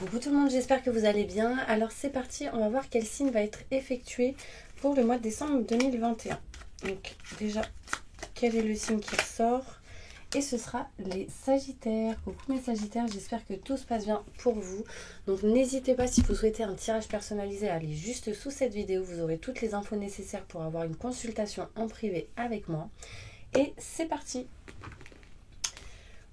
Coucou tout le monde, j'espère que vous allez bien. Alors c'est parti, on va voir quel signe va être effectué pour le mois de décembre 2021. Donc déjà, quel est le signe qui ressort? Et ce sera les Sagittaires. Coucou mes Sagittaires, j'espère que tout se passe bien pour vous. Donc n'hésitez pas, si vous souhaitez un tirage personnalisé, à aller juste sous cette vidéo. Vous aurez toutes les infos nécessaires pour avoir une consultation en privé avec moi. Et c'est parti!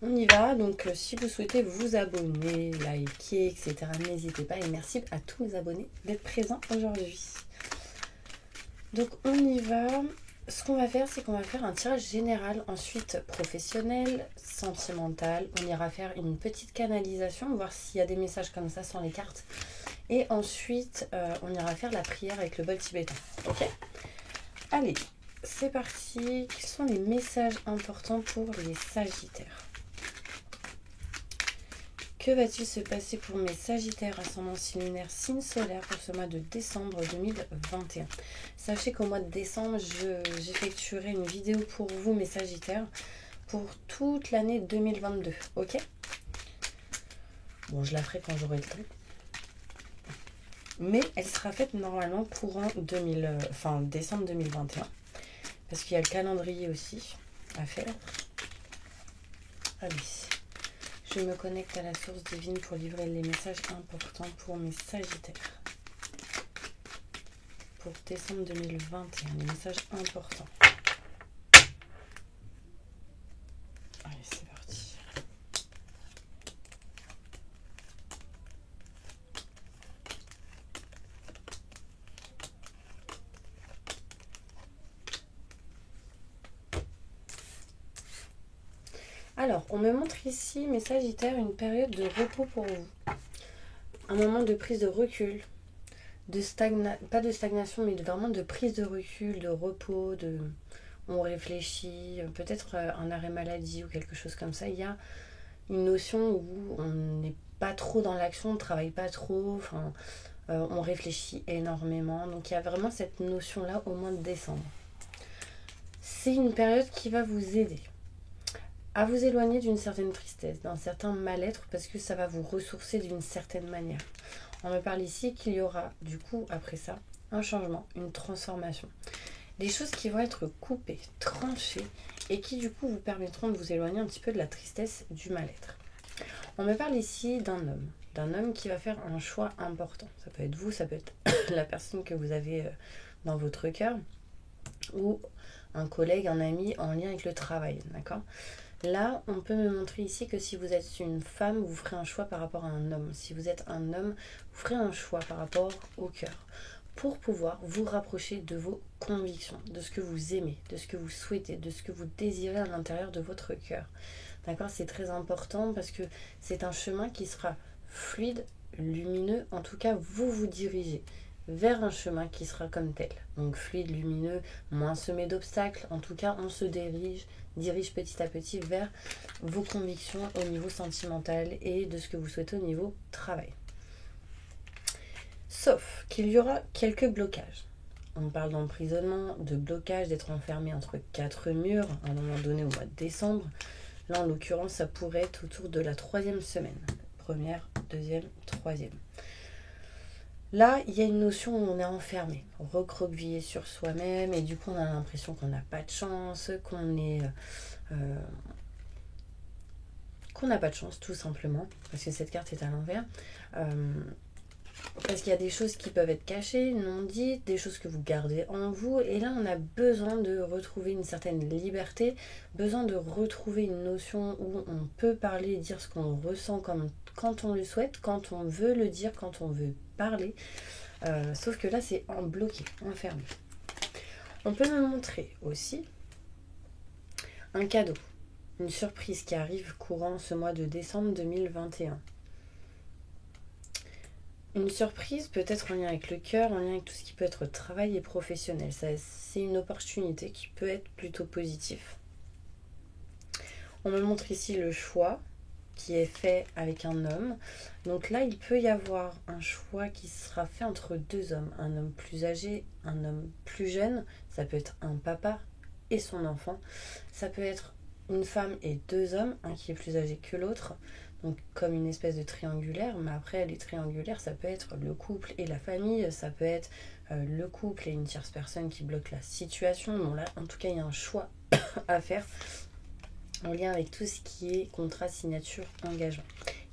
On y va, donc si vous souhaitez vous abonner, liker, etc., n'hésitez pas. Et merci à tous mes abonnés d'être présents aujourd'hui. Donc on y va. Ce qu'on va faire, c'est qu'on va faire un tirage général, ensuite professionnel, sentimental. On ira faire une petite canalisation, voir s'il y a des messages comme ça sans les cartes. Et ensuite, on ira faire la prière avec le bol tibétain. Ok ? Allez, c'est parti. Quels sont les messages importants pour les Sagittaires ? Que va-t-il se passer pour mes Sagittaires, ascendant signe lunaire, signe solaire pour ce mois de décembre 2021? Sachez qu'au mois de décembre, j'effectuerai une vidéo pour vous, mes Sagittaires, pour toute l'année 2022. Ok? Bon, je la ferai quand j'aurai le temps. Mais elle sera faite normalement courant décembre 2021. Parce qu'il y a le calendrier aussi à faire. Allez. Je me connecte à la source divine pour livrer les messages importants pour mes Sagittaires. Pour décembre 2021, les messages importants. Allez, c'est parti. Alors, on me montre ici, mes Sagittaires, une période de repos pour vous. Un moment de prise de recul, pas de stagnation, mais vraiment de prise de recul, de repos, on réfléchit, peut-être un arrêt maladie ou quelque chose comme ça. Il y a une notion où on n'est pas trop dans l'action, on ne travaille pas trop, on réfléchit énormément. Donc il y a vraiment cette notion-là au mois de décembre. C'est une période qui va vous aider à vous éloigner d'une certaine tristesse, d'un certain mal-être, parce que ça va vous ressourcer d'une certaine manière. On me parle ici qu'il y aura, du coup, après ça, un changement, une transformation. Des choses qui vont être coupées, tranchées, et qui, du coup, vous permettront de vous éloigner un petit peu de la tristesse, du mal-être. On me parle ici d'un homme qui va faire un choix important. Ça peut être vous, ça peut être la personne que vous avez dans votre cœur, ou un collègue, un ami en lien avec le travail, d'accord ? Là, on peut me montrer ici que si vous êtes une femme, vous ferez un choix par rapport à un homme. Si vous êtes un homme, vous ferez un choix par rapport au cœur pour pouvoir vous rapprocher de vos convictions, de ce que vous aimez, de ce que vous souhaitez, de ce que vous désirez à l'intérieur de votre cœur. D'accord ? C'est très important parce que c'est un chemin qui sera fluide, lumineux. En tout cas, vous dirigez vers un chemin qui sera comme tel. Donc fluide, lumineux, moins semé d'obstacles. En tout cas, on se dirige petit à petit vers vos convictions au niveau sentimental et de ce que vous souhaitez au niveau travail. Sauf qu'il y aura quelques blocages. On parle d'emprisonnement, de blocage, d'être enfermé entre 4 murs à un moment donné au mois de décembre. Là, en l'occurrence, ça pourrait être autour de la 3e semaine. Première, 2e, 3e. Là, il y a une notion où on est enfermé, recroquevillé sur soi-même, et du coup, on a l'impression qu'on n'a pas de chance, qu'on n'a pas de chance, tout simplement, parce que cette carte est à l'envers. Parce qu'il y a des choses qui peuvent être cachées, non dites, des choses que vous gardez en vous, et là, on a besoin de retrouver une certaine liberté, besoin de retrouver une notion où on peut parler et dire ce qu'on ressent quand on le souhaite, quand on veut le dire, quand on veut parler. Sauf que là, c'est bloqué, enfermé. On peut me montrer aussi un cadeau, une surprise qui arrive courant ce mois de décembre 2021. Une surprise peut-être en lien avec le cœur, en lien avec tout ce qui peut être travail et professionnel. C'est une opportunité qui peut être plutôt positive. On me montre ici le choix qui est fait avec un homme. Donc là, il peut y avoir un choix qui sera fait entre 2 hommes. Un homme plus âgé, un homme plus jeune. Ça peut être un papa et son enfant. Ça peut être une femme et 2 hommes, un qui est plus âgé que l'autre. donc comme une espèce de triangulaire, mais après les triangulaires, ça peut être le couple et la famille, ça peut être le couple et une tierce personne qui bloque la situation. Bon là, en tout cas, il y a un choix à faire en lien avec tout ce qui est contrat, signature, engagement.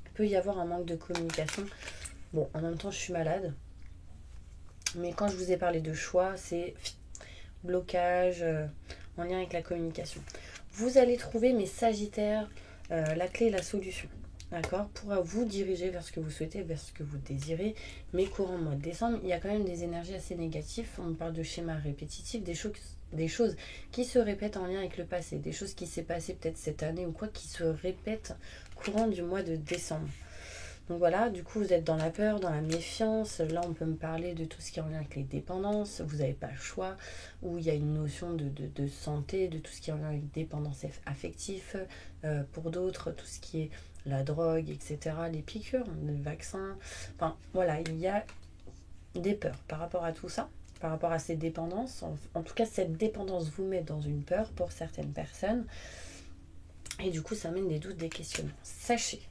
Il peut y avoir un manque de communication. Bon, en même temps, je suis malade, mais quand je vous ai parlé de choix, c'est blocage en lien avec la communication. Vous allez trouver, mes Sagittaires, la clé et la solution. D'accord, pour vous diriger vers ce que vous souhaitez, vers ce que vous désirez. Mais courant mois de décembre, il y a quand même des énergies assez négatives. On parle de schémas répétitifs, des choses qui se répètent en lien avec le passé, des choses qui s'est passé peut-être cette année ou quoi, qui se répètent courant du mois de décembre. Donc voilà, du coup vous êtes dans la peur, dans la méfiance. Là on peut me parler de tout ce qui est en lien avec les dépendances, vous n'avez pas le choix, où il y a une notion de santé, de tout ce qui est en lien avec dépendance affective, pour d'autres, tout ce qui est la drogue, etc., les piqûres, les vaccins, enfin voilà, il y a des peurs par rapport à tout ça, par rapport à ces dépendances. En tout cas, cette dépendance vous met dans une peur pour certaines personnes, et du coup ça amène des doutes, des questionnements. Sachez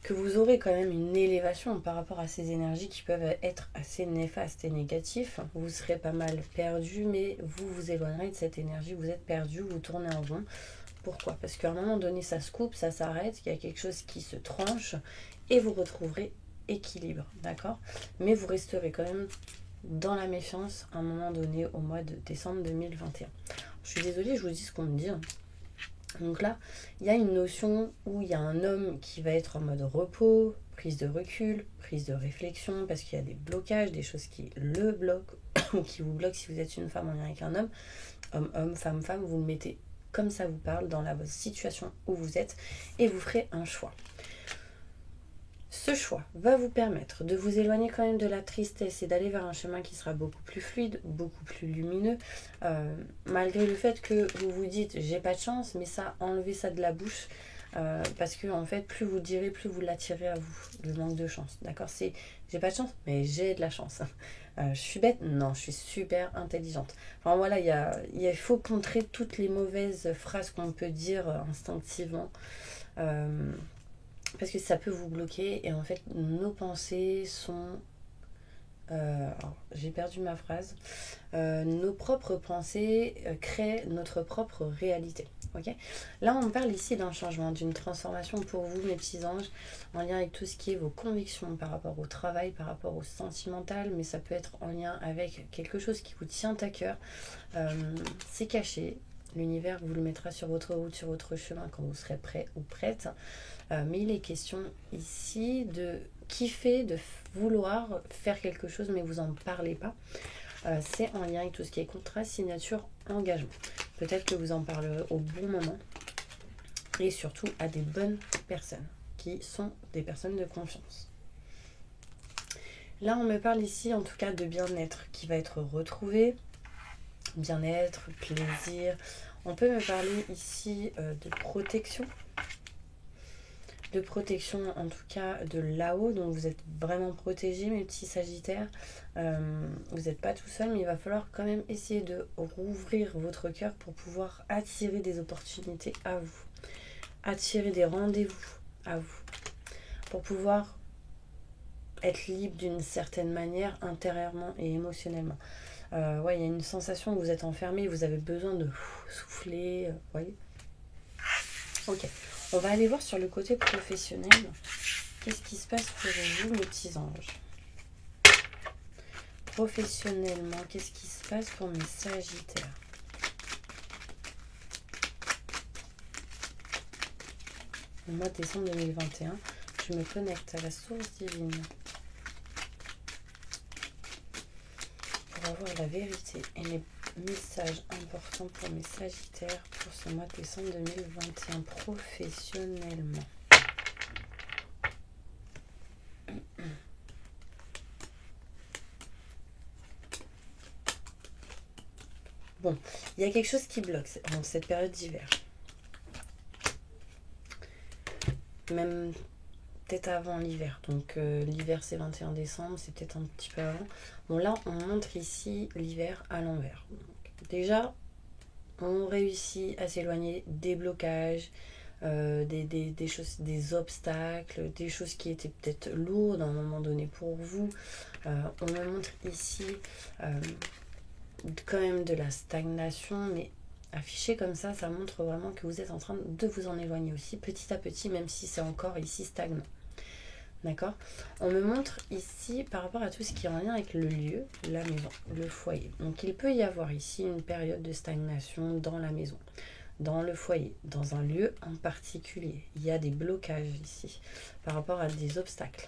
que vous aurez quand même une élévation par rapport à ces énergies qui peuvent être assez néfastes et négatifs. Vous serez pas mal perdu, mais vous vous éloignerez de cette énergie, vous êtes perdu, vous tournez en rond. Pourquoi? Parce qu'à un moment donné, ça se coupe, ça s'arrête, il y a quelque chose qui se tranche et vous retrouverez équilibre, d'accord? Mais vous resterez quand même dans la méfiance à un moment donné au mois de décembre 2021. Je suis désolée, je vous dis ce qu'on me dit, hein. Donc là, il y a une notion où il y a un homme qui va être en mode repos, prise de recul, prise de réflexion, parce qu'il y a des blocages, des choses qui le bloquent, ou qui vous bloquent si vous êtes une femme en lien avec un homme. Homme, femme, femme, vous le mettez comme ça vous parle, dans la situation où vous êtes, et vous ferez un choix. Ce choix va vous permettre de vous éloigner quand même de la tristesse et d'aller vers un chemin qui sera beaucoup plus fluide, beaucoup plus lumineux, malgré le fait que vous vous dites j'ai pas de chance, mais ça, enlevez ça de la bouche, parce que en fait plus vous direz, plus vous l'attirez à vous, le manque de chance, d'accord? C'est j'ai pas de chance, mais j'ai de la chance. Je suis bête? Non, je suis super intelligente. Enfin voilà, il faut contrer toutes les mauvaises phrases qu'on peut dire instinctivement, parce que ça peut vous bloquer, et en fait nos pensées sont... j'ai perdu ma phrase. Nos propres pensées créent notre propre réalité. Okay, là on parle ici d'un changement, d'une transformation pour vous mes petits anges, en lien avec tout ce qui est vos convictions par rapport au travail, par rapport au sentimental, mais ça peut être en lien avec quelque chose qui vous tient à cœur. C'est caché, l'univers vous le mettra sur votre route, sur votre chemin quand vous serez prêt ou prête, mais il est question ici de kiffer, de vouloir faire quelque chose mais vous en parlez pas. C'est en lien avec tout ce qui est contrat, signature, engagement. Peut-être que vous en parlerez au bon moment, et surtout à des bonnes personnes qui sont des personnes de confiance. Là on me parle ici en tout cas de bien-être qui va être retrouvé, bien-être, plaisir. On peut me parler ici de protection en tout cas de là-haut, donc vous êtes vraiment protégés mes petits Sagittaires. Vous n'êtes pas tout seul, mais il va falloir quand même essayer de rouvrir votre cœur pour pouvoir attirer des opportunités à vous, attirer des rendez-vous à vous, pour pouvoir être libre d'une certaine manière intérieurement et émotionnellement. Ouais, il y a une sensation où vous êtes enfermé, vous avez besoin de souffler, vous voyez. Ok, on va aller voir sur le côté professionnel. Qu'est-ce qui se passe pour vous, mes petits anges? Professionnellement, qu'est-ce qui se passe pour mes Sagittaires? Le mois de décembre 2021, je me connecte à la source divine pour avoir la vérité et les messages importants pour mes Sagittaires pour ce mois de décembre 2021 professionnellement. Bon, il y a quelque chose qui bloque en cette période d'hiver. Même peut-être avant l'hiver. Donc l'hiver c'est 21 décembre, c'est peut-être un petit peu avant. Bon là on montre ici l'hiver à l'envers. Donc, déjà on réussit à s'éloigner des blocages, des choses, des obstacles, des choses qui étaient peut-être lourdes à un moment donné pour vous. On me montre ici quand même de la stagnation, mais affiché comme ça montre vraiment que vous êtes en train de vous en éloigner aussi petit à petit, même si c'est encore ici stagnant. D'accord? On me montre ici par rapport à tout ce qui est en lien avec le lieu, la maison, le foyer. Donc il peut y avoir ici une période de stagnation dans la maison, dans le foyer, dans un lieu en particulier. Il y a des blocages ici par rapport à des obstacles.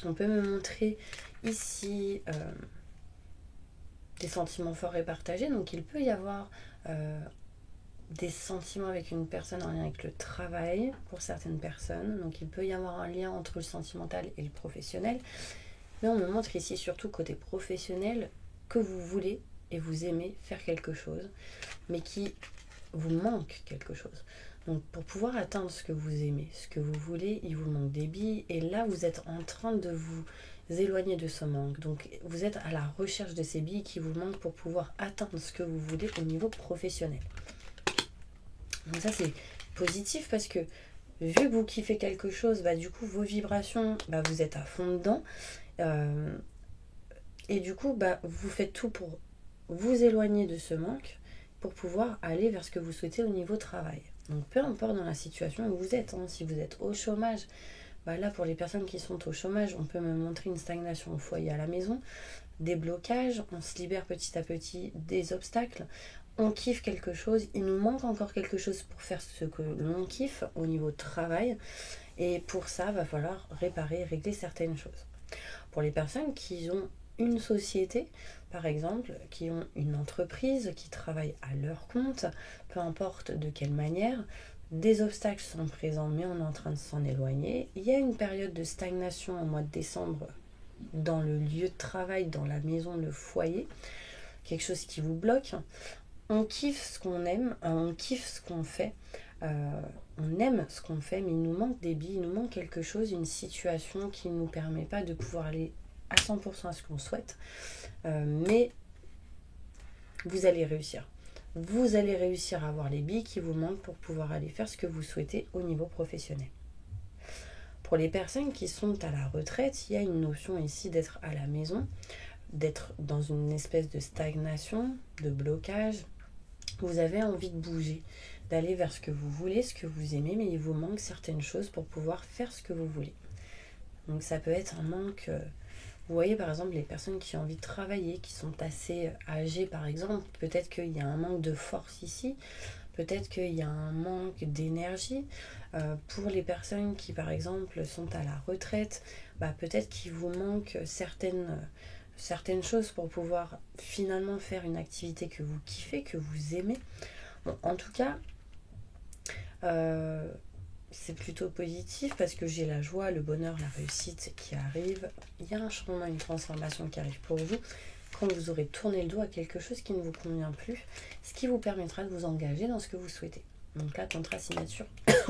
On peut me montrer ici des sentiments forts et partagés. Donc il peut y avoir des sentiments avec une personne en lien avec le travail pour certaines personnes. Donc il peut y avoir un lien entre le sentimental et le professionnel. Mais on me montre ici surtout côté professionnel que vous voulez et vous aimez faire quelque chose, mais qui vous manque quelque chose. Donc pour pouvoir atteindre ce que vous aimez, ce que vous voulez, il vous manque des billes. Et là, vous êtes en train de vous éloigner de ce manque. Donc vous êtes à la recherche de ces billes qui vous manquent pour pouvoir atteindre ce que vous voulez au niveau professionnel. Donc ça c'est positif parce que vu que vous kiffez quelque chose, du coup vos vibrations, vous êtes à fond dedans. Et du coup vous faites tout pour vous éloigner de ce manque pour pouvoir aller vers ce que vous souhaitez au niveau travail. Donc peu importe dans la situation où vous êtes, si vous êtes au chômage, là pour les personnes qui sont au chômage, on peut me montrer une stagnation au foyer à la maison, des blocages, on se libère petit à petit des obstacles. On kiffe quelque chose, il nous manque encore quelque chose pour faire ce que l'on kiffe au niveau travail. Et pour ça, va falloir réparer, régler certaines choses. Pour les personnes qui ont une société, par exemple, qui ont une entreprise, qui travaillent à leur compte, peu importe de quelle manière, des obstacles sont présents, mais on est en train de s'en éloigner. Il y a une période de stagnation au mois de décembre dans le lieu de travail, dans la maison, le foyer, quelque chose qui vous bloque. On kiffe ce qu'on aime, on kiffe ce qu'on fait, on aime ce qu'on fait, mais il nous manque des billes, il nous manque quelque chose, une situation qui ne nous permet pas de pouvoir aller à 100% à ce qu'on souhaite. Mais vous allez réussir. Vous allez réussir à avoir les billes qui vous manquent pour pouvoir aller faire ce que vous souhaitez au niveau professionnel. Pour les personnes qui sont à la retraite, il y a une notion ici d'être à la maison, d'être dans une espèce de stagnation, de blocage. Vous avez envie de bouger, d'aller vers ce que vous voulez, ce que vous aimez, mais il vous manque certaines choses pour pouvoir faire ce que vous voulez. Donc ça peut être un manque. Vous voyez par exemple les personnes qui ont envie de travailler, qui sont assez âgées par exemple, peut-être qu'il y a un manque de force ici, peut-être qu'il y a un manque d'énergie. Pour les personnes qui par exemple sont à la retraite, peut-être qu'il vous manque certaines choses pour pouvoir finalement faire une activité que vous kiffez, que vous aimez. Bon, en tout cas, c'est plutôt positif parce que j'ai la joie, le bonheur, la réussite qui arrive. Il y a un changement, une transformation qui arrive pour vous quand vous aurez tourné le dos à quelque chose qui ne vous convient plus, ce qui vous permettra de vous engager dans ce que vous souhaitez. Donc là, contrat, signature,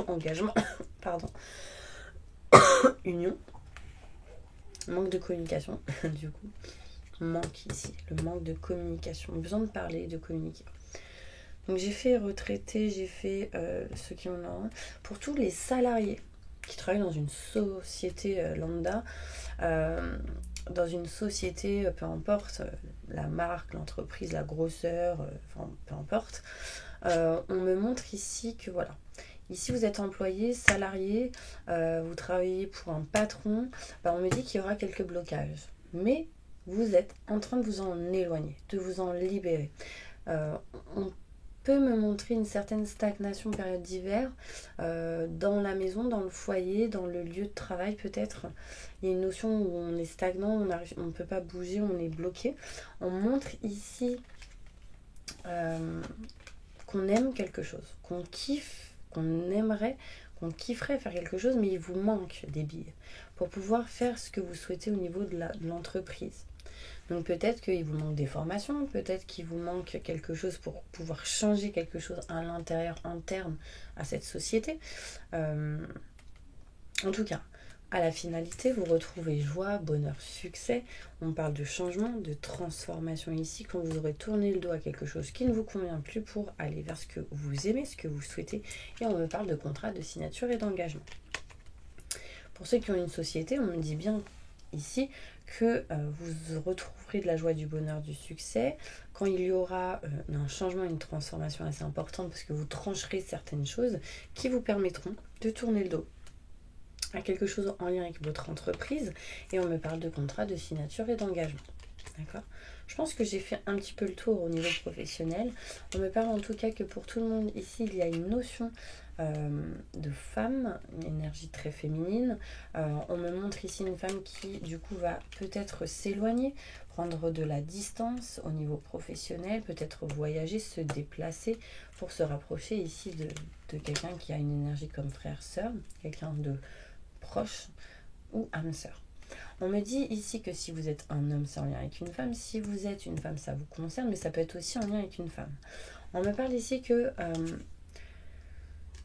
engagement, pardon, union, manque de communication, du coup. Manque ici, le manque de communication, besoin de parler, de communiquer. Donc j'ai fait retraité, j'ai fait ceux qui en ont. Pour tous les salariés qui travaillent dans une société lambda, dans une société, peu importe la marque, l'entreprise, la grosseur, peu importe, on me montre ici que voilà. Ici, vous êtes employé, salarié, vous travaillez pour un patron, on me dit qu'il y aura quelques blocages. Mais vous êtes en train de vous en éloigner, de vous en libérer. On peut me montrer une certaine stagnation période d'hiver dans la maison, dans le foyer, dans le lieu de travail peut-être. Il y a une notion où on est stagnant, on ne peut pas bouger, on est bloqué. On montre ici qu'on aime quelque chose, qu'on kiffe, qu'on aimerait, qu'on kifferait faire quelque chose, mais il vous manque des billes pour pouvoir faire ce que vous souhaitez au niveau de l'entreprise. Donc peut-être qu'il vous manque des formations, peut-être qu'il vous manque quelque chose pour pouvoir changer quelque chose à l'intérieur, interne à cette société. En tout cas, à la finalité, vous retrouvez joie, bonheur, succès. On parle de changement, de transformation ici, quand vous aurez tourné le dos à quelque chose qui ne vous convient plus pour aller vers ce que vous aimez, ce que vous souhaitez. Et on me parle de contrat, de signature et d'engagement. Pour ceux qui ont une société, on me dit bien ici que vous retrouverez de la joie, du bonheur, du succès quand il y aura un changement, une transformation assez importante, parce que vous trancherez certaines choses qui vous permettront de tourner le dos à quelque chose en lien avec votre entreprise. Et on me parle de contrat, de signature et d'engagement. D'accord ? Je pense que j'ai fait un petit peu le tour au niveau professionnel. On me parle en tout cas que pour tout le monde ici, il y a une notion de femme, une énergie très féminine. On me montre ici une femme qui du coup va peut-être s'éloigner, prendre de la distance au niveau professionnel, peut-être voyager, se déplacer pour se rapprocher ici de quelqu'un qui a une énergie comme frère-sœur, quelqu'un de proche ou âme sœur. On me dit ici que si vous êtes un homme, c'est en lien avec une femme. Si vous êtes une femme, ça vous concerne, mais ça peut être aussi en lien avec une femme. On me parle ici que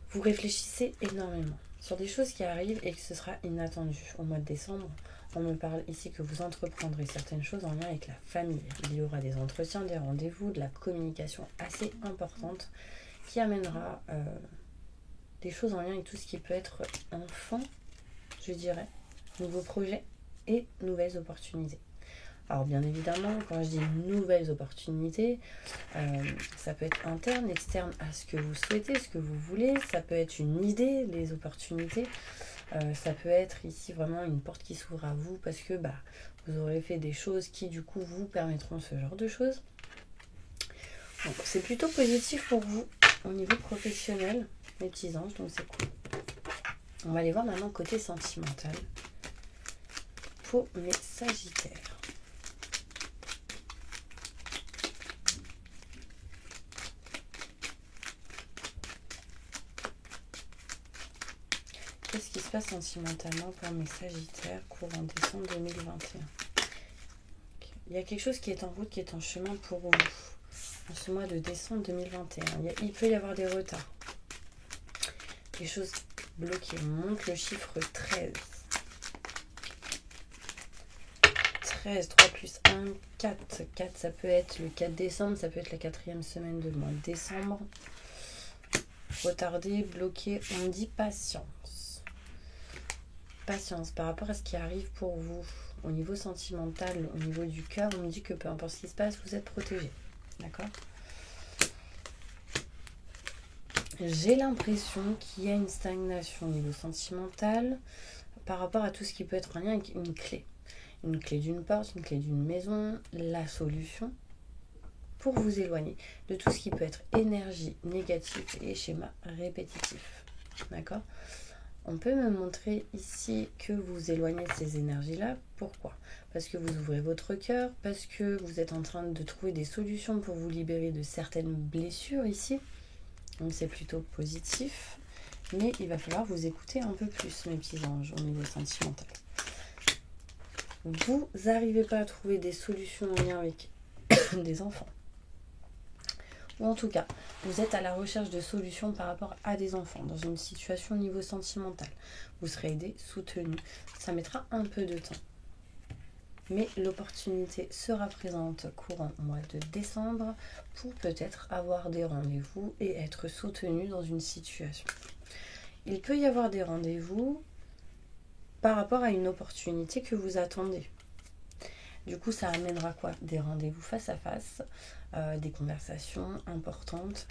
vous réfléchissez énormément sur des choses qui arrivent et que ce sera inattendu. Au mois de décembre, on me parle ici que vous entreprendrez certaines choses en lien avec la famille. Il y aura des entretiens, des rendez-vous, de la communication assez importante qui amènera des choses en lien avec tout ce qui peut être enfant, je dirais, nouveaux projets et nouvelles opportunités. Alors bien évidemment, quand je dis nouvelles opportunités, ça peut être interne, externe à ce que vous souhaitez, ce que vous voulez. Ça peut être une idée, les opportunités. Ça peut être ici vraiment une porte qui s'ouvre à vous parce que vous aurez fait des choses qui du coup vous permettront ce genre de choses. Donc, c'est plutôt positif pour vous au niveau professionnel, mes petits anges, donc c'est cool. On va aller voir maintenant côté sentimental pour mes sagittaires. Qu'est-ce qui se passe sentimentalement pour mes sagittaires courant décembre 2021 ? Okay. Il y a quelque chose qui est en route, qui est en chemin pour vous en ce mois de décembre 2021. Il peut y avoir des retards. Des choses bloquées. On monte le chiffre 13. 13, 3 plus 1, 4. 4, ça peut être le 4 décembre, ça peut être la 4e semaine de mois de décembre. Retardé, bloqué, on dit patience. Patience par rapport à ce qui arrive pour vous. Au niveau sentimental, au niveau du cœur, on me dit que peu importe ce qui se passe, vous êtes protégé. D'accord ? J'ai l'impression qu'il y a une stagnation au niveau sentimental par rapport à tout ce qui peut être en lien avec une clé. Une clé d'une porte, une clé d'une maison, la solution pour vous éloigner de tout ce qui peut être énergie négative et schéma répétitif. D'accord ? On peut me montrer ici que vous éloignez de ces énergies-là. Pourquoi ? Parce que vous ouvrez votre cœur, parce que vous êtes en train de trouver des solutions pour vous libérer de certaines blessures ici. Donc c'est plutôt positif. Mais il va falloir vous écouter un peu plus, mes petits anges, au niveau sentimental. Vous n'arrivez pas à trouver des solutions en lien avec des enfants. Ou en tout cas, vous êtes à la recherche de solutions par rapport à des enfants dans une situation au niveau sentimental. Vous serez aidé, soutenu. Ça mettra un peu de temps. Mais l'opportunité sera présente courant mois de décembre pour peut-être avoir des rendez-vous et être soutenu dans une situation. Il peut y avoir des rendez-vous par rapport à une opportunité que vous attendez. Du coup, ça amènera quoi ? Des rendez-vous face à face, des conversations importantes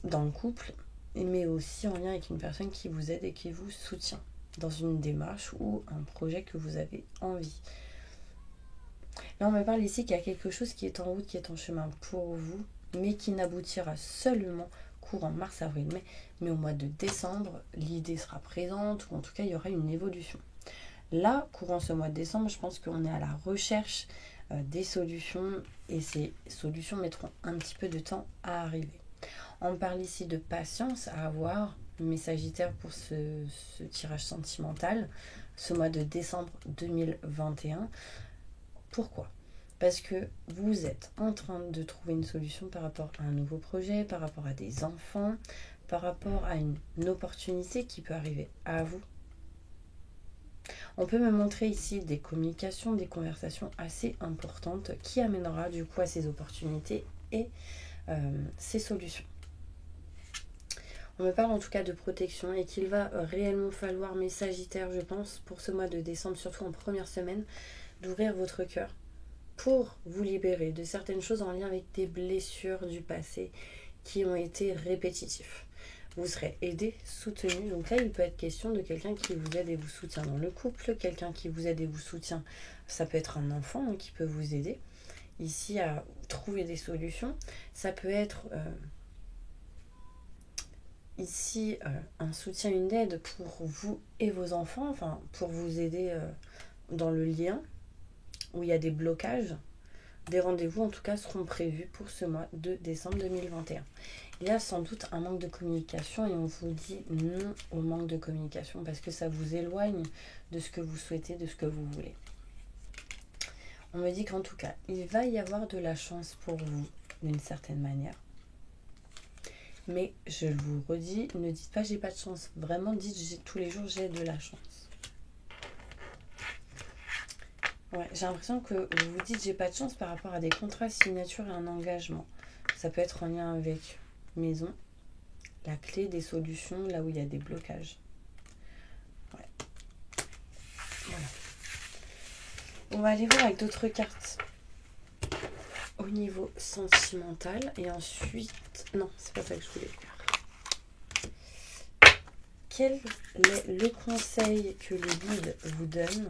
dans le couple, mais aussi en lien avec une personne qui vous aide et qui vous soutient dans une démarche ou un projet que vous avez envie. Là, on me parle ici qu'il y a quelque chose qui est en route, qui est en chemin pour vous, mais qui n'aboutira seulement courant mars, avril, mai. Mais au mois de décembre, l'idée sera présente, ou en tout cas, il y aura une évolution. Là, courant ce mois de décembre, je pense qu'on est à la recherche des solutions et ces solutions mettront un petit peu de temps à arriver. On parle ici de patience à avoir, mes sagittaires, pour ce tirage sentimental, ce mois de décembre 2021. Pourquoi ? Parce que vous êtes en train de trouver une solution par rapport à un nouveau projet, par rapport à des enfants, par rapport à une opportunité qui peut arriver à vous. On peut me montrer ici des communications, des conversations assez importantes qui amènera du coup à ces opportunités et ces solutions. On me parle en tout cas de protection et qu'il va réellement falloir, mes Sagittaires, je pense, pour ce mois de décembre, surtout en première semaine, d'ouvrir votre cœur pour vous libérer de certaines choses en lien avec des blessures du passé qui ont été répétitifs. Vous serez aidé, soutenu. Donc là, il peut être question de quelqu'un qui vous aide et vous soutient dans le couple, quelqu'un qui vous aide et vous soutient. Ça peut être un enfant qui peut vous aider ici à trouver des solutions. Ça peut être ici un soutien, une aide pour vous et vos enfants, enfin pour vous aider dans le lien où il y a des blocages. Des rendez-vous en tout cas seront prévus pour ce mois de décembre 2021. Il y a sans doute un manque de communication et on vous dit non au manque de communication parce que ça vous éloigne de ce que vous souhaitez, de ce que vous voulez. On me dit qu'en tout cas, il va y avoir de la chance pour vous d'une certaine manière. Mais je vous redis, ne dites pas j'ai pas de chance. Vraiment, dites tous les jours j'ai de la chance. Ouais, j'ai l'impression que vous vous dites j'ai pas de chance par rapport à des contrats, signatures et un engagement. Ça peut être en lien avec maison, la clé des solutions, là où il y a des blocages. Ouais. Voilà. On va aller voir avec d'autres cartes au niveau sentimental et ensuite... Non, c'est pas ça que je voulais faire. Quel est le conseil que le guide vous donne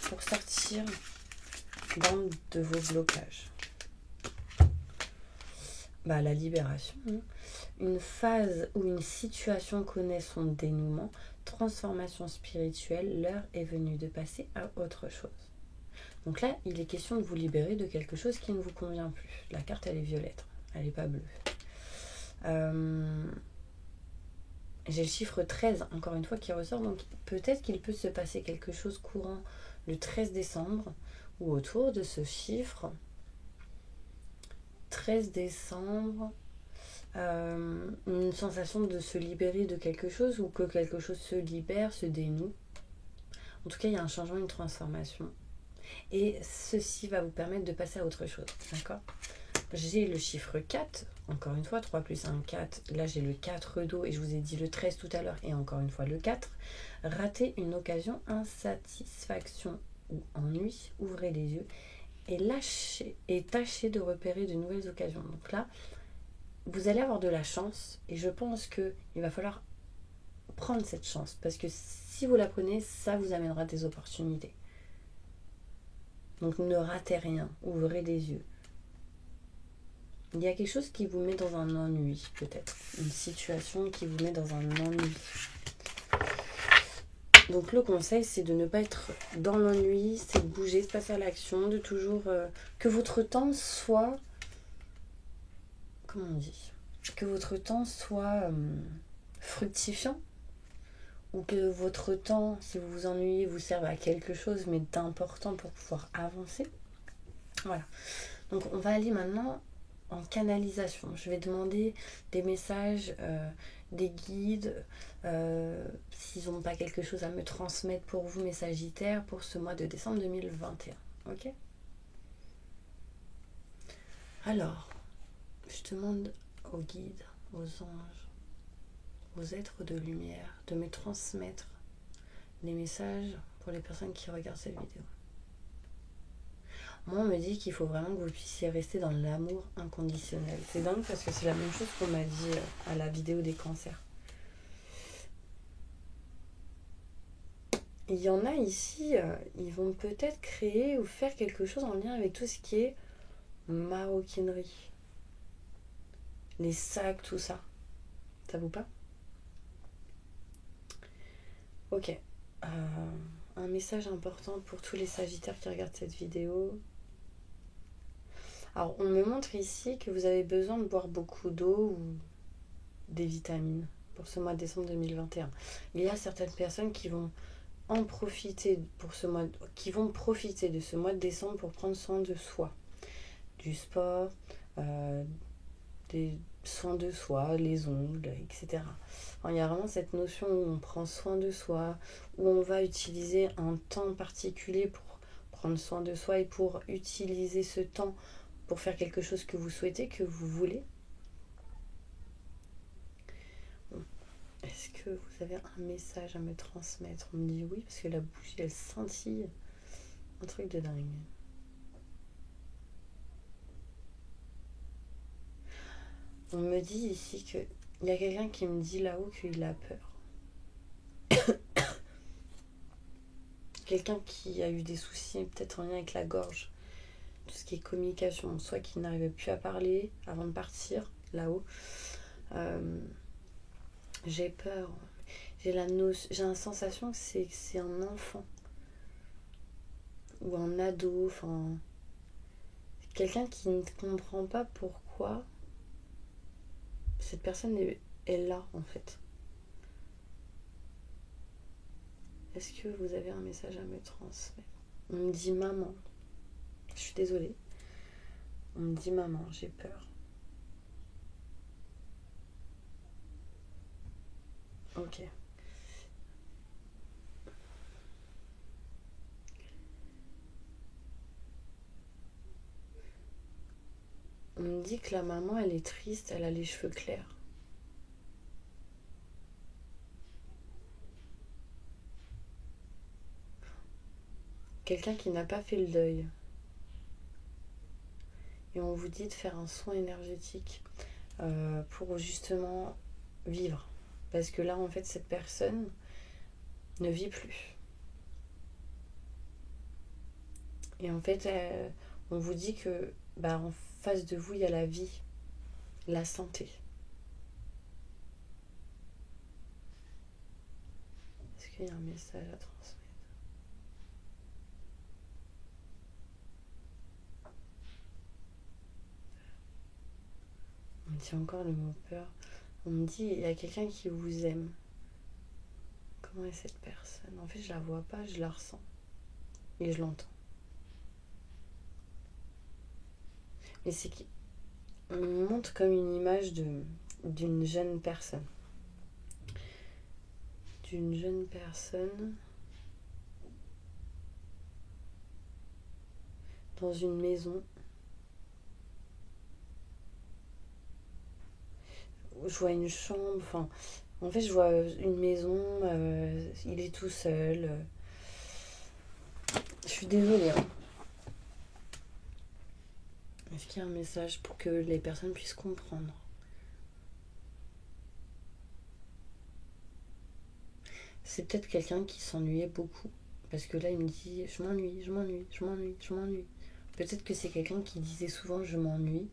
pour sortir d'un de vos blocages? La libération. Une phase où une situation connaît son dénouement, transformation spirituelle, l'heure est venue de passer à autre chose. Donc là, il est question de vous libérer de quelque chose qui ne vous convient plus. La carte, elle est violette, elle n'est pas bleue. J'ai le chiffre 13, encore une fois, qui ressort. Donc peut-être qu'il peut se passer quelque chose courant le 13 décembre ou autour de ce chiffre. 13 décembre, une sensation de se libérer de quelque chose ou que quelque chose se libère, se dénoue. En tout cas, il y a un changement, une transformation. Et ceci va vous permettre de passer à autre chose. D'accord ? J'ai le chiffre 4, encore une fois, 3 plus 1, 4. Là, j'ai le 4 d'eau et je vous ai dit le 13 tout à l'heure et encore une fois le 4. Rater une occasion, insatisfaction ou ennui, ouvrez les yeux et lâchez et tâchez de repérer de nouvelles occasions. Donc là, vous allez avoir de la chance et je pense qu'il va falloir prendre cette chance parce que si vous la prenez, ça vous amènera des opportunités. Donc ne ratez rien, ouvrez les yeux. Il y a quelque chose qui vous met dans un ennui, peut-être. Une situation qui vous met dans un ennui. Donc le conseil, c'est de ne pas être dans l'ennui, c'est de bouger, de passer à l'action, de toujours... que votre temps soit... Comment on dit ? Que votre temps soit fructifiant. Ou que votre temps, si vous vous ennuyez, vous serve à quelque chose, mais d'important pour pouvoir avancer. Voilà. Donc on va aller maintenant en canalisation. Je vais demander des messages, des guides, s'ils n'ont pas quelque chose à me transmettre pour vous, mes Sagittaires, pour ce mois de décembre 2021. Ok ? Alors, je demande aux guides, aux anges, aux êtres de lumière, de me transmettre les messages pour les personnes qui regardent cette vidéo. Moi, on me dit qu'il faut vraiment que vous puissiez rester dans l'amour inconditionnel. C'est dingue parce que c'est la même chose qu'on m'a dit à la vidéo des cancers. Il y en a ici, ils vont peut-être créer ou faire quelque chose en lien avec tout ce qui est maroquinerie. Les sacs, tout ça. Ça vous pas ? Ok. Un message important pour tous les Sagittaires qui regardent cette vidéo. Alors, on me montre ici que vous avez besoin de boire beaucoup d'eau ou des vitamines pour ce mois de décembre 2021. Il y a certaines personnes qui vont en profiter pour ce mois, qui vont profiter de ce mois de décembre pour prendre soin de soi, du sport, soin de soi, les ongles, etc. Alors, il y a vraiment cette notion où on prend soin de soi, où on va utiliser un temps particulier pour prendre soin de soi et pour utiliser ce temps pour faire quelque chose que vous souhaitez, que vous voulez. Bon. Est-ce que vous avez un message à me transmettre? On me dit oui, parce que la bougie, elle scintille. Un truc de dingue. On me dit ici qu'il y a quelqu'un qui me dit là-haut qu'il a peur. Quelqu'un qui a eu des soucis, peut-être en lien avec la gorge. Tout ce qui est communication. Soit qui n'arrivait plus à parler avant de partir là-haut. J'ai peur. J'ai la sensation que c'est un enfant. Ou un ado. Enfin, quelqu'un qui ne comprend pas pourquoi cette personne est là en fait. Est-ce que vous avez un message à me transmettre? On me dit maman. Je suis désolée. On me dit maman, j'ai peur. Ok. On me dit que la maman, elle est triste, elle a les cheveux clairs. Quelqu'un qui n'a pas fait le deuil. Et on vous dit de faire un soin énergétique pour justement vivre. Parce que là, en fait, cette personne ne vit plus. Et en fait, on vous dit que en face de vous, il y a la vie, la santé. Est-ce qu'il y a un message à transmettre? On me dit encore le mot peur. On me dit, il y a quelqu'un qui vous aime. Comment est cette personne? En fait, je la vois pas, je la ressens. Et je l'entends. Mais c'est qu'on me montre comme une image d'une jeune personne. D'une jeune personne dans une maison. Je vois une chambre, enfin, en fait, je vois une maison, il est tout seul. Je suis désolée. Hein. Est-ce qu'il y a un message pour que les personnes puissent comprendre? C'est peut-être quelqu'un qui s'ennuyait beaucoup. Parce que là, il me dit, je m'ennuie, je m'ennuie, je m'ennuie, je m'ennuie. Peut-être que c'est quelqu'un qui disait souvent, je m'ennuie.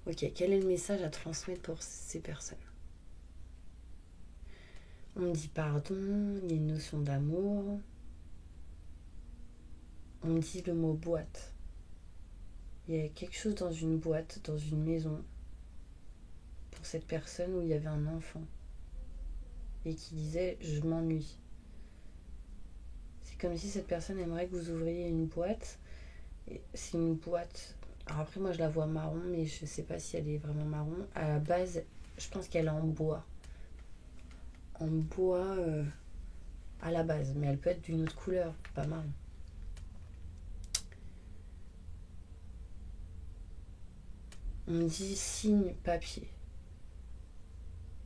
Ok, quel est le message à transmettre pour ces personnes? On me dit pardon, il y a une notion d'amour. On me dit le mot boîte. Il y a quelque chose dans une boîte, dans une maison, pour cette personne où il y avait un enfant. Et qui disait je m'ennuie. C'est comme si cette personne aimerait que vous ouvriez une boîte. Et c'est une boîte. Alors après, moi je la vois marron, mais je sais pas si elle est vraiment marron. À la base, je pense qu'elle est en bois. En bois à la base, mais elle peut être d'une autre couleur, pas marron. On me dit signe papier.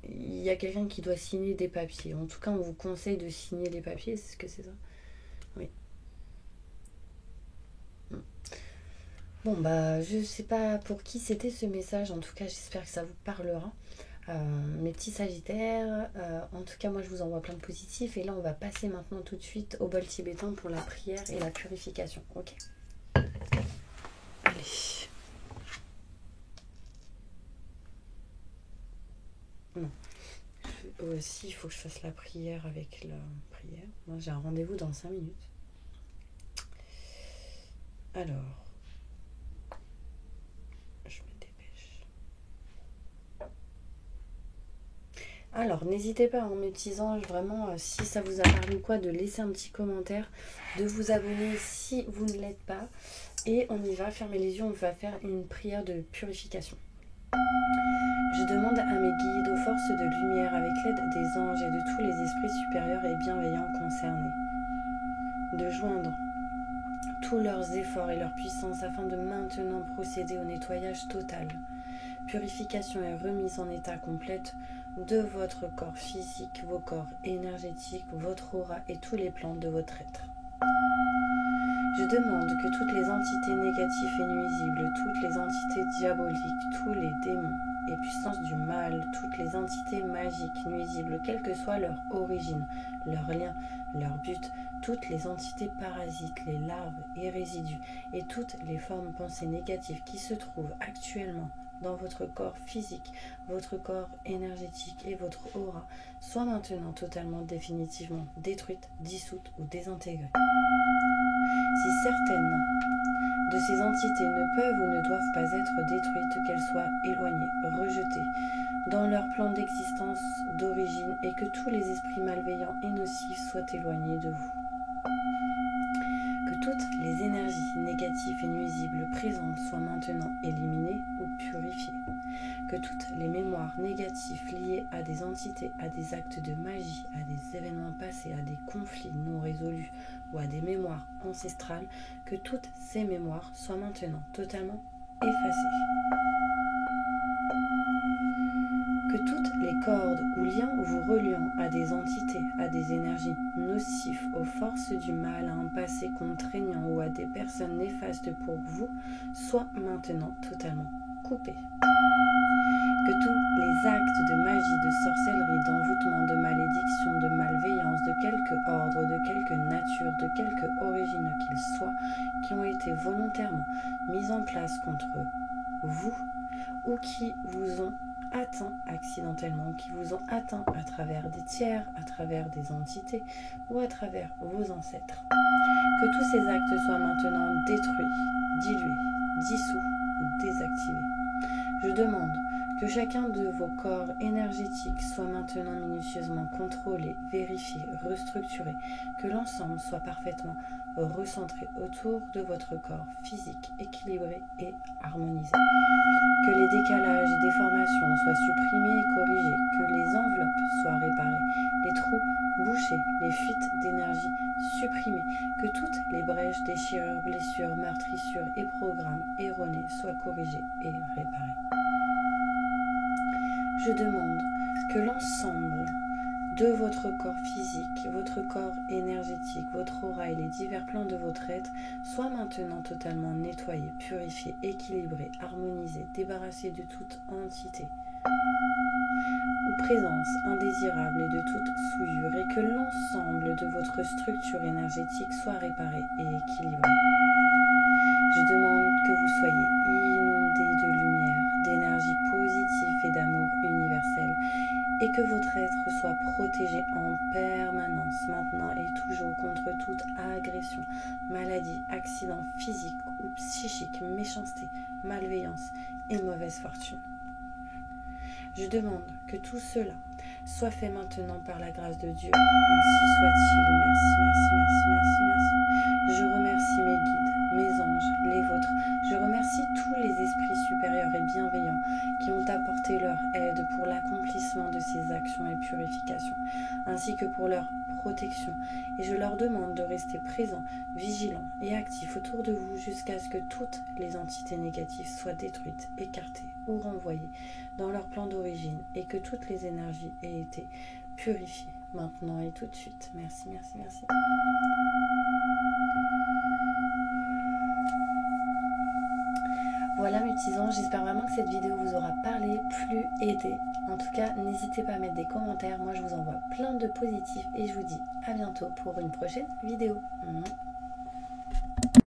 Il y a quelqu'un qui doit signer des papiers. En tout cas, on vous conseille de signer les papiers, c'est ce que c'est ça? Oui. Bon, je sais pas pour qui c'était ce message. En tout cas, j'espère que ça vous parlera. Mes petits sagittaires, en tout cas, moi, je vous envoie plein de positifs. Et là, on va passer maintenant tout de suite au bol tibétain pour la prière et la purification. Ok? Allez. Non. Aussi, il faut que je fasse la prière avec la prière. Moi, j'ai un rendez-vous dans 5 minutes. Alors, je me dépêche. Alors, n'hésitez pas, mes petits anges, vraiment, si ça vous a parlé ou quoi, de laisser un petit commentaire, de vous abonner si vous ne l'êtes pas. Et on y va, fermez les yeux, on va faire une prière de purification. Je demande à mes guides, aux forces de lumière, avec l'aide des anges et de tous les esprits supérieurs et bienveillants concernés, de joindre tous leurs efforts et leur puissance afin de maintenant procéder au nettoyage total, purification et remise en état complète de votre corps physique, vos corps énergétiques, votre aura et tous les plans de votre être. Je demande que toutes les entités négatives et nuisibles, toutes les entités diaboliques, tous les démons et puissances du mal, toutes les entités magiques nuisibles, quelle que soit leur origine, leur lien, leur but, toutes les entités parasites, les larves et résidus et toutes les formes pensées négatives qui se trouvent actuellement dans votre corps physique, votre corps énergétique et votre aura, soient maintenant totalement définitivement détruites, dissoutes ou désintégrées. Si certaines de ces entités ne peuvent ou ne doivent pas être détruites, qu'elles soient éloignées, rejetées dans leur plan d'existence d'origine et que tous les esprits malveillants et nocifs soient éloignés de vous. Que toutes les énergies négatives et nuisibles présentes soient maintenant éliminées ou purifiées. Que toutes les mémoires négatives liées à des entités, à des actes de magie, à des événements passés, à des conflits non résolus ou à des mémoires ancestrales, que toutes ces mémoires soient maintenant totalement effacées. Que toutes les cordes ou liens vous reliant à des entités, à des énergies nocives, aux forces du mal, à un passé contraignant ou à des personnes néfastes pour vous, soient maintenant totalement coupés. Que tous les actes de magie, de sorcellerie, d'envoûtement, de malédiction, de malveillance, de quelque ordre, de quelque nature, de quelque origine qu'ils soient, qui ont été volontairement mis en place contre vous ou qui vous ont atteint accidentellement, qui vous ont atteint à travers des tiers, à travers des entités ou à travers vos ancêtres. Que tous ces actes soient maintenant détruits, dilués, dissous ou désactivés. Je demande que chacun de vos corps énergétiques soit maintenant minutieusement contrôlé, vérifié, restructuré, que l'ensemble soit parfaitement recentré autour de votre corps physique, équilibré et harmonisé. Que les décalages et déformations soient supprimés et corrigés, que les enveloppes soient réparées, les trous bouchés, les fuites d'énergie supprimées, que toutes les brèches, déchirures, blessures, meurtrissures et programmes erronés soient corrigés et réparés. Je demande que l'ensemble de votre corps physique, votre corps énergétique, votre aura et les divers plans de votre être soient maintenant totalement nettoyés, purifiés, équilibrés, harmonisés, débarrassés de toute entité ou présence indésirable et de toute souillure, et que l'ensemble de votre structure énergétique soit réparé et équilibré. Je demande que vous soyez inondés de lumière, d'énergie positive et d'amour universel, et que votre être soit protégé en permanence, maintenant et toujours, contre toute agression, maladie, accident physique ou psychique, méchanceté, malveillance et mauvaise fortune. Je demande que tout cela soit fait maintenant par la grâce de Dieu. Ainsi soit-il. Merci, merci, merci, merci, merci. Je remercie mes guides, mes anges, les vôtres. Je remercie tous les esprits supérieurs et bienveillants qui ont apporté leur aide pour l'accomplissement de ces actions et purifications, ainsi que pour leur protection. Et je leur demande de rester présents, vigilants et actifs autour de vous jusqu'à ce que toutes les entités négatives soient détruites, écartées ou renvoyées dans leur plan d'origine et que toutes les énergies aient été purifiées maintenant et tout de suite. Merci, merci, merci. Voilà mes petits anges, j'espère vraiment que cette vidéo vous aura parlé, plu, aidé. En tout cas, n'hésitez pas à mettre des commentaires. Moi, je vous envoie plein de positifs et je vous dis à bientôt pour une prochaine vidéo.